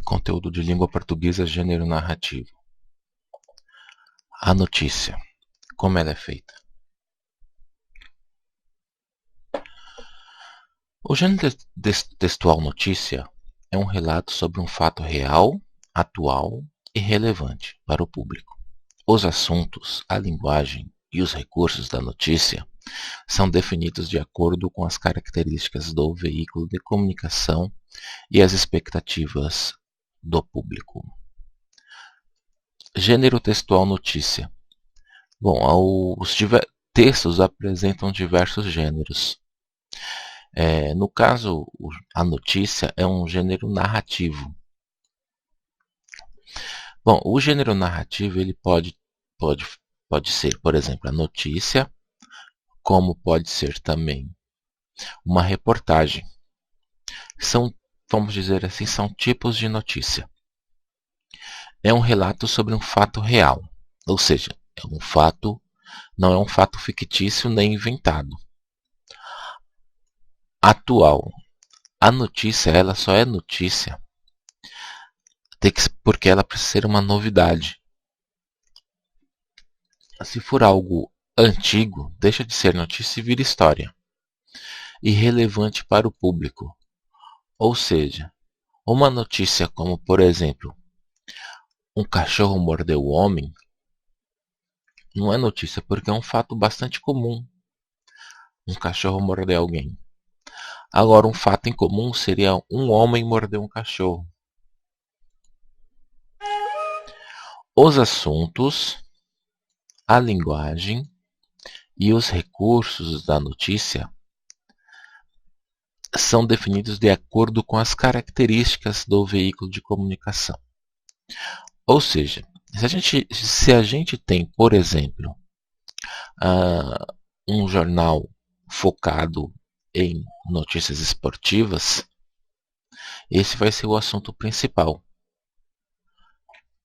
Conteúdo de língua portuguesa, gênero narrativo. A notícia. Como ela é feita? O gênero textual notícia é um relato sobre um fato real, atual e relevante para o público. Os assuntos, a linguagem e os recursos da notícia são definidos de acordo com as características do veículo de comunicação e as expectativas do público. Gênero textual notícia. Bom, os textos apresentam diversos gêneros. No caso, a notícia é um gênero narrativo. Bom, o gênero narrativo ele pode ser, por exemplo, a notícia, como pode ser também uma reportagem. Vamos dizer assim, são tipos de notícia. É um relato sobre um fato real, ou seja, não é um fato fictício nem inventado. Atual. A notícia, ela só é notícia porque ela precisa ser uma novidade. Se for algo antigo, deixa de ser notícia e vira história. Irrelevante para o público. Ou seja, uma notícia como, por exemplo, um cachorro mordeu o homem, não é notícia porque é um fato bastante comum. Um cachorro morder alguém. Agora, um fato incomum seria um homem morder um cachorro. Os assuntos, a linguagem e os recursos da notícia são definidos de acordo com as características do veículo de comunicação. Ou seja, se a gente tem, por exemplo, um jornal focado em notícias esportivas, esse vai ser o assunto principal.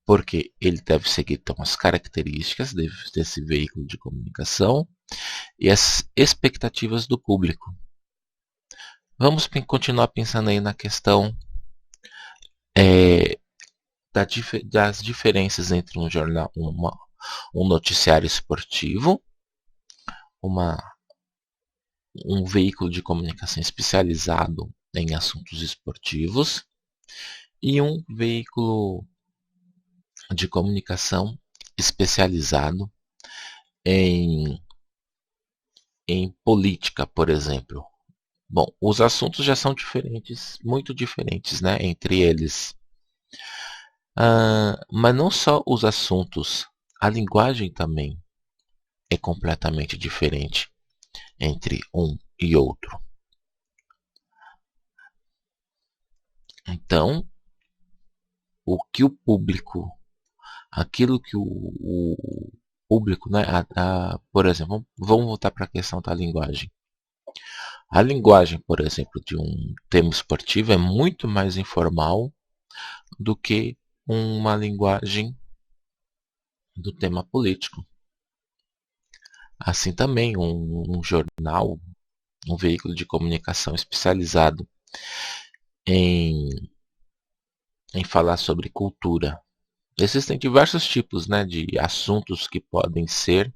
Porque ele deve seguir então, as características desse veículo de comunicação e as expectativas do público. Vamos continuar pensando aí na questão das diferenças entre um jornal, um noticiário esportivo, um veículo de comunicação especializado em assuntos esportivos e um veículo de comunicação especializado em política, por exemplo. Bom, os assuntos já são diferentes, muito diferentes, né, entre eles. Mas não só os assuntos, a linguagem também é completamente diferente entre um e outro. Então, aquilo que o público, né, por exemplo, vamos voltar para a questão da linguagem. A linguagem, por exemplo, de um tema esportivo é muito mais informal do que uma linguagem do tema político. Assim também, um jornal, um veículo de comunicação especializado em falar sobre cultura. Existem diversos tipos, né, de assuntos que podem ser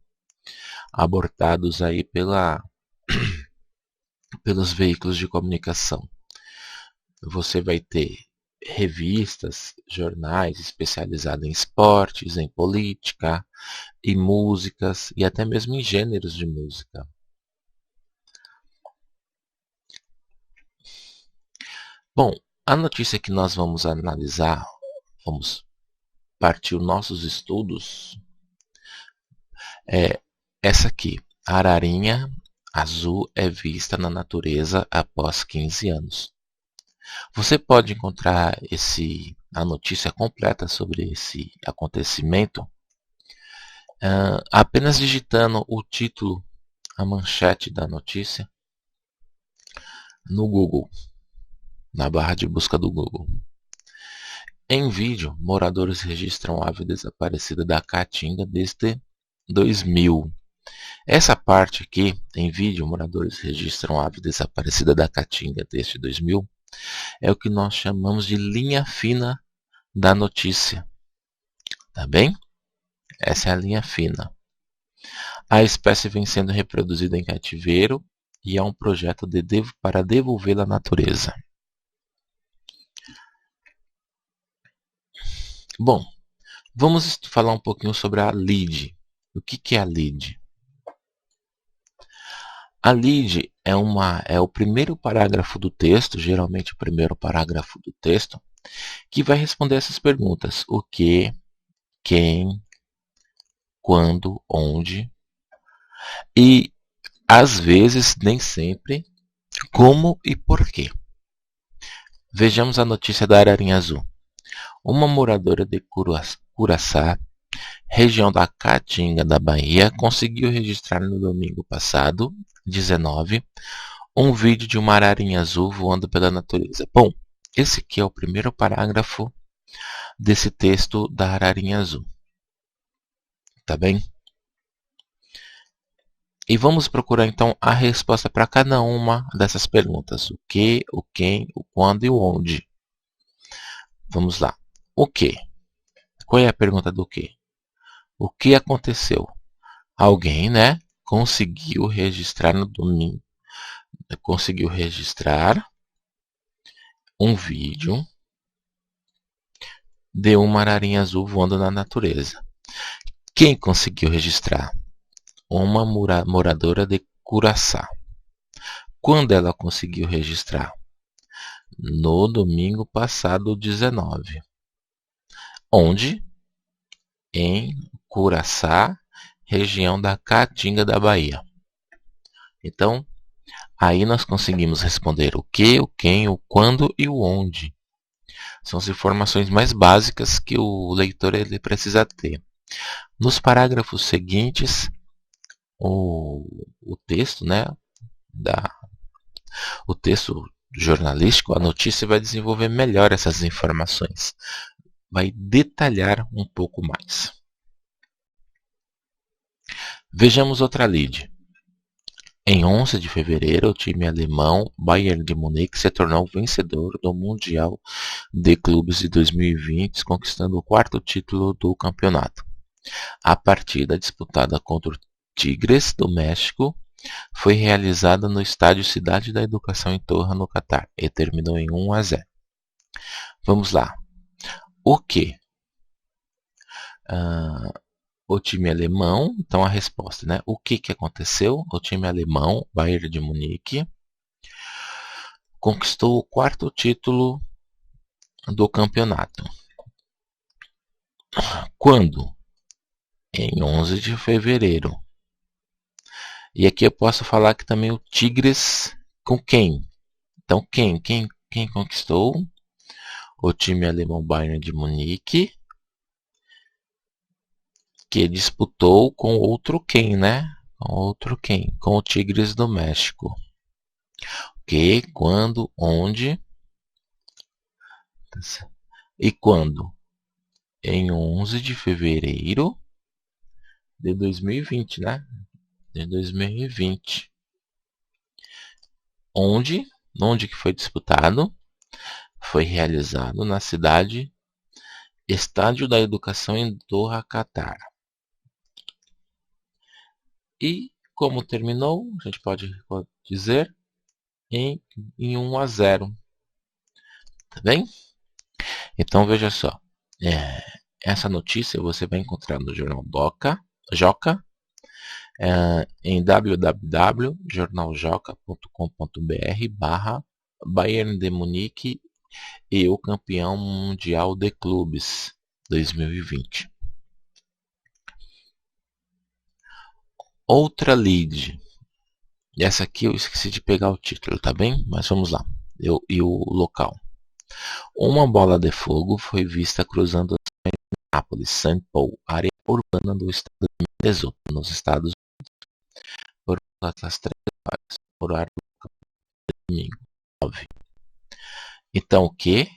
abordados aí pelos veículos de comunicação. Você vai ter revistas, jornais especializados em esportes, em política, em músicas e até mesmo em gêneros de música. Bom, a notícia que nós vamos analisar, vamos partir os nossos estudos, é essa aqui. A ararinha azul é vista na natureza após 15 anos. Você pode encontrar a notícia completa sobre esse acontecimento apenas digitando o título, a manchete da notícia, no Google, na barra de busca do Google. Em vídeo, moradores registram ave desaparecida da Caatinga desde 2000. Essa parte aqui, em vídeo, moradores registram ave desaparecida da Caatinga desde 2000, é o que nós chamamos de linha fina da notícia. Tá bem? Essa é a linha fina. A espécie vem sendo reproduzida em cativeiro e há um projeto para devolvê-la à natureza. Bom, vamos falar um pouquinho sobre a lead. O que é a lead? A lead é o primeiro parágrafo do texto, geralmente o primeiro parágrafo do texto, que vai responder essas perguntas. O que, quem, quando, onde. E, às vezes, nem sempre, como e por quê. Vejamos a notícia da ararinha azul. Uma moradora de Curaçá, região da Caatinga da Bahia, conseguiu registrar no domingo passado, 19, um vídeo de uma ararinha azul voando pela natureza. Bom, esse aqui é o primeiro parágrafo desse texto da ararinha azul. Tá bem? E vamos procurar então a resposta para cada uma dessas perguntas. O que, o quem, o quando e o onde. Vamos lá. O que? Qual é a pergunta do que? O que aconteceu? Alguém, né, conseguiu registrar no domingo. Conseguiu registrar um vídeo de uma ararinha azul voando na natureza. Quem conseguiu registrar? Uma moradora de Curaçá. Quando ela conseguiu registrar? No domingo passado, 19. Onde? Em Curaçá, região da Caatinga da Bahia. Então, aí nós conseguimos responder o que, o quem, o quando e o onde. São as informações mais básicas que o leitor ele precisa ter. Nos parágrafos seguintes, o texto, né, o texto jornalístico, a notícia vai desenvolver melhor essas informações. Vai detalhar um pouco mais. Vejamos outra lead. Em 11 de fevereiro, o time alemão Bayern de Munique se tornou vencedor do Mundial de Clubes de 2020, conquistando o quarto título do campeonato. A partida, disputada contra o Tigres do México, foi realizada no estádio Cidade da Educação em Doha, no Catar, e terminou em 1-0. Vamos lá. O que? O time alemão, então a resposta, né? O que aconteceu? O time alemão, Bayern de Munique, conquistou o quarto título do campeonato. Quando? Em 11 de fevereiro. E aqui eu posso falar que também o Tigres com quem? Então quem conquistou? O time alemão Bayern de Munique, que disputou com outro quem, né? Com outro quem? Com o Tigres do México. Que, quando, onde e quando? Em 11 de fevereiro de 2020, né? De 2020. Onde que foi disputado? Foi realizado na cidade Estádio da Educação em Doha, Catar. E como terminou, a gente pode dizer em 1-0. Tá bem? Então veja só. Essa notícia você vai encontrar no jornal Joca, em www.jornaljoca.com.br/Bayern de Munique e o campeão mundial de clubes 2020. Outra lead. E essa aqui eu esqueci de pegar o título, tá bem? Mas vamos lá. E o local. Uma bola de fogo foi vista cruzando Minneapolis, St. Paul, área urbana do estado de Minnesota, nos Estados Unidos, por volta das 3 horas, horário do domingo 9. Então o que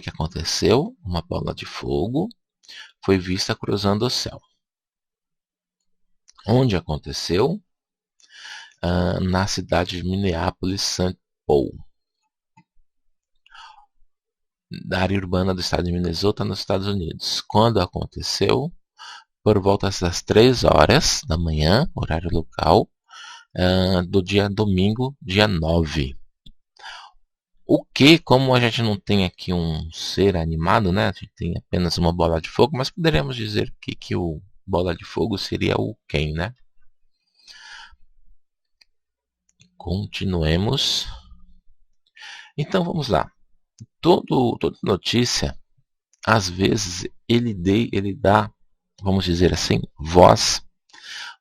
aconteceu? Uma bola de fogo foi vista cruzando o céu. Onde aconteceu? Na cidade de Minneapolis, St. Paul. da área urbana do estado de Minnesota, nos Estados Unidos. Quando aconteceu? Por volta das 3 horas da manhã, horário local, do dia domingo, dia 9. O que, como a gente não tem aqui um ser animado, né? A gente tem apenas uma bola de fogo, mas poderíamos dizer que o bola de fogo seria o quem, né? Continuemos. Então vamos lá. Toda notícia, às vezes, ele dá, vamos dizer assim, voz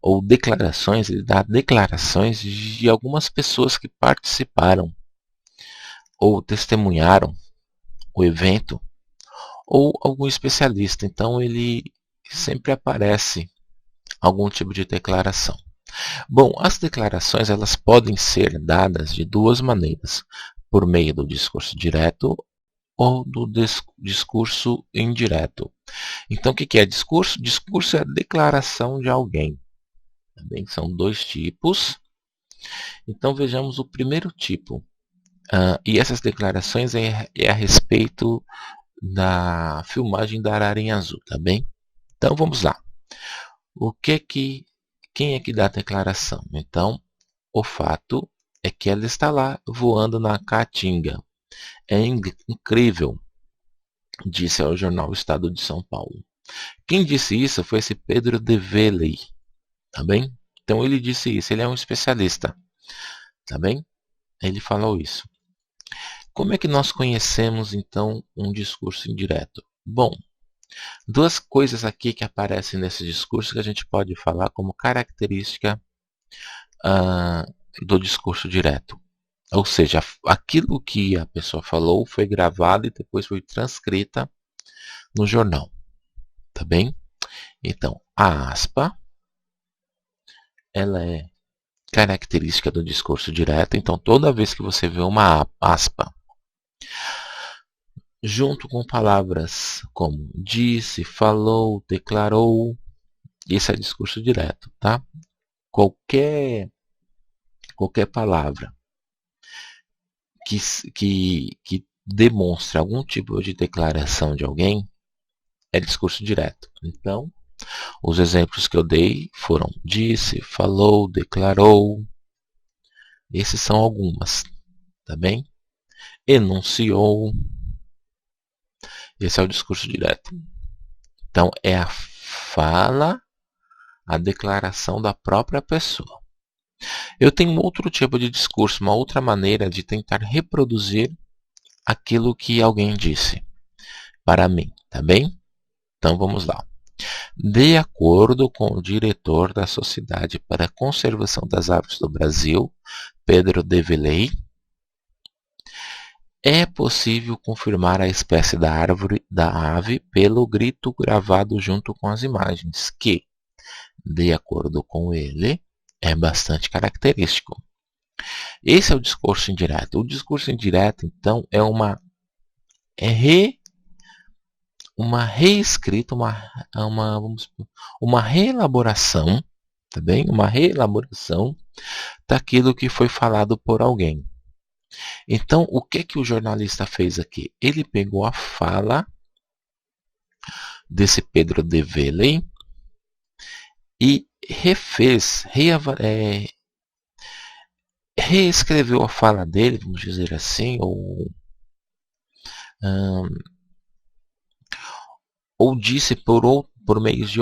ou declarações, ele dá declarações de algumas pessoas que participaram ou testemunharam o evento ou algum especialista. Então ele sempre aparece algum tipo de declaração. Bom, as declarações elas podem ser dadas de duas maneiras, por meio do discurso direto ou do discurso indireto. Então, o que é discurso? Discurso é a declaração de alguém. Também são dois tipos. Então, vejamos o primeiro tipo. E essas declarações é a respeito da filmagem da Ararinha Azul, tá bem? Então, vamos lá. Quem é que dá a declaração? Então, o fato é que ela está lá voando na Caatinga. É incrível, disse ao jornal Estado de São Paulo. Quem disse isso foi esse Pedro de Velley, tá bem? Então ele disse isso, ele é um especialista, tá bem? Ele falou isso. Como é que nós conhecemos então um discurso indireto? Bom, duas coisas aqui que aparecem nesse discurso que a gente pode falar como característica do discurso direto. Ou seja, aquilo que a pessoa falou foi gravado e depois foi transcrita no jornal. Tá bem? Então, a aspa, ela é característica do discurso direto. Então, toda vez que você vê uma aspa junto com palavras como disse, falou, declarou, isso é discurso direto, tá? Qualquer palavra que demonstre algum tipo de declaração de alguém é discurso direto. Então, os exemplos que eu dei foram disse, falou, declarou. Esses são algumas, tá bem? Enunciou. Esse é o discurso direto. Então, é a fala, a declaração da própria pessoa. Eu tenho um outro tipo de discurso, uma outra maneira de tentar reproduzir aquilo que alguém disse para mim, tá bem? Então vamos lá. De acordo com o diretor da Sociedade para a Conservação das Aves do Brasil, Pedro de Velley, é possível confirmar a espécie da ave pelo grito gravado junto com as imagens, que, de acordo com ele, é bastante característico. Esse é o discurso indireto. O discurso indireto, então, é uma reescrita, uma reelaboração, tá bem? Uma reelaboração daquilo que foi falado por alguém. Então, o que o jornalista fez aqui? Ele pegou a fala desse Pedro de Velley e reescreveu a fala dele, vamos dizer assim, ou disse por meio de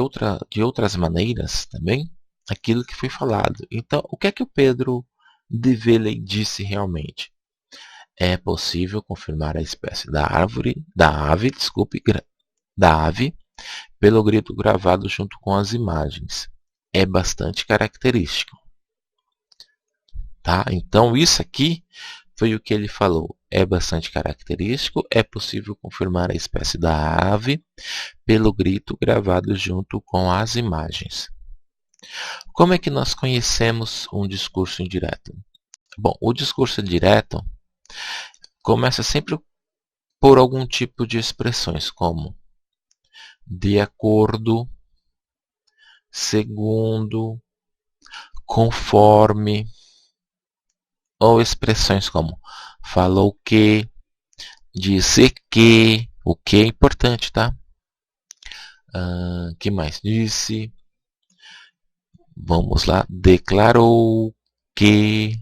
outras maneiras também aquilo que foi falado. Então, o que o Pedro de Velley disse realmente? É possível confirmar a espécie da ave, pelo grito gravado junto com as imagens. É bastante característico. Tá? Então, isso aqui foi o que ele falou. É bastante característico, é possível confirmar a espécie da ave pelo grito gravado junto com as imagens. Como é que nós conhecemos um discurso indireto? Bom, o discurso indireto começa sempre por algum tipo de expressões, como de acordo, segundo, conforme, ou expressões como falou que, Disse que. O que é importante, tá? Que mais? Disse. Vamos lá. Declarou que.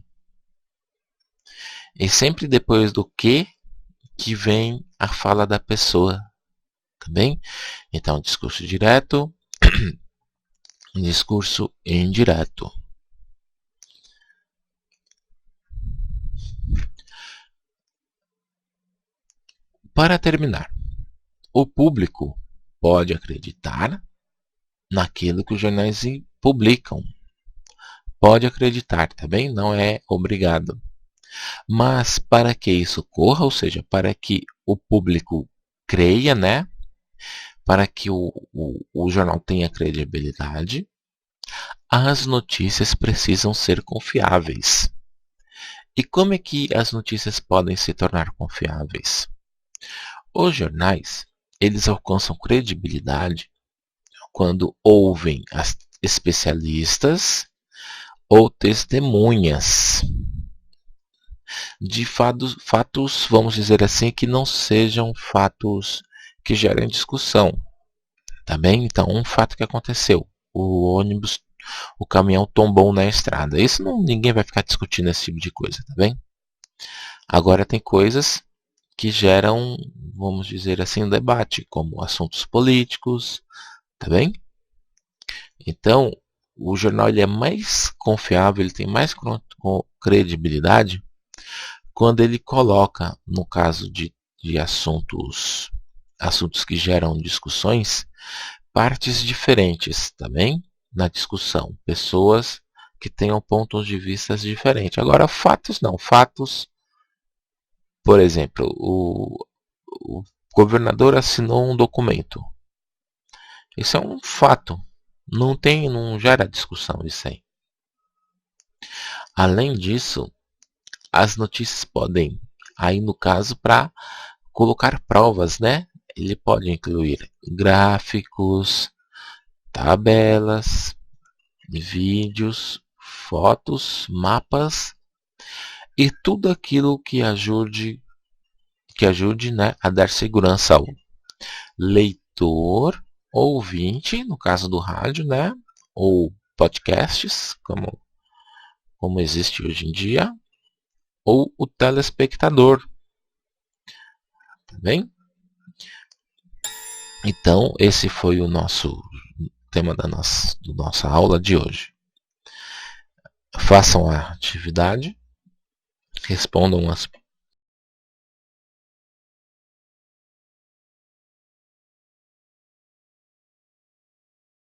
E sempre depois do que vem a fala da pessoa. Tá bem? Então, discurso direto, discurso indireto. Para terminar, o público pode acreditar naquilo que os jornais publicam. Pode acreditar, tá bem? Não é obrigado. Mas para que isso ocorra, ou seja, para que o público creia, né? Para que o jornal tenha credibilidade, as notícias precisam ser confiáveis. E como é que as notícias podem se tornar confiáveis? Os jornais, eles alcançam credibilidade quando ouvem as especialistas ou testemunhas de fatos, vamos dizer assim, que não sejam fatos que gerem discussão. Tá bem? Então, um fato que aconteceu. O caminhão tombou na estrada. Isso ninguém vai ficar discutindo esse tipo de coisa, tá bem? Agora tem coisas que geram, vamos dizer assim, um debate, como assuntos políticos, tá bem? Então, o jornal ele é mais confiável, ele tem mais credibilidade quando ele coloca, no caso de assuntos que geram discussões, partes diferentes, tá bem? Na discussão, pessoas que tenham pontos de vista diferentes. Agora, fatos não. Fatos, por exemplo, o governador assinou um documento. Isso é um fato. Não gera discussão isso aí. Além disso, as notícias podem, aí no caso, para colocar provas, né? Ele pode incluir gráficos, tabelas, vídeos, fotos, mapas e tudo aquilo que ajude, né, a dar segurança ao leitor, ouvinte, no caso do rádio, né, ou podcasts, como existe hoje em dia, ou o telespectador. Tá bem? Então, esse foi o nosso tema da nossa aula de hoje. Façam a atividade, respondam as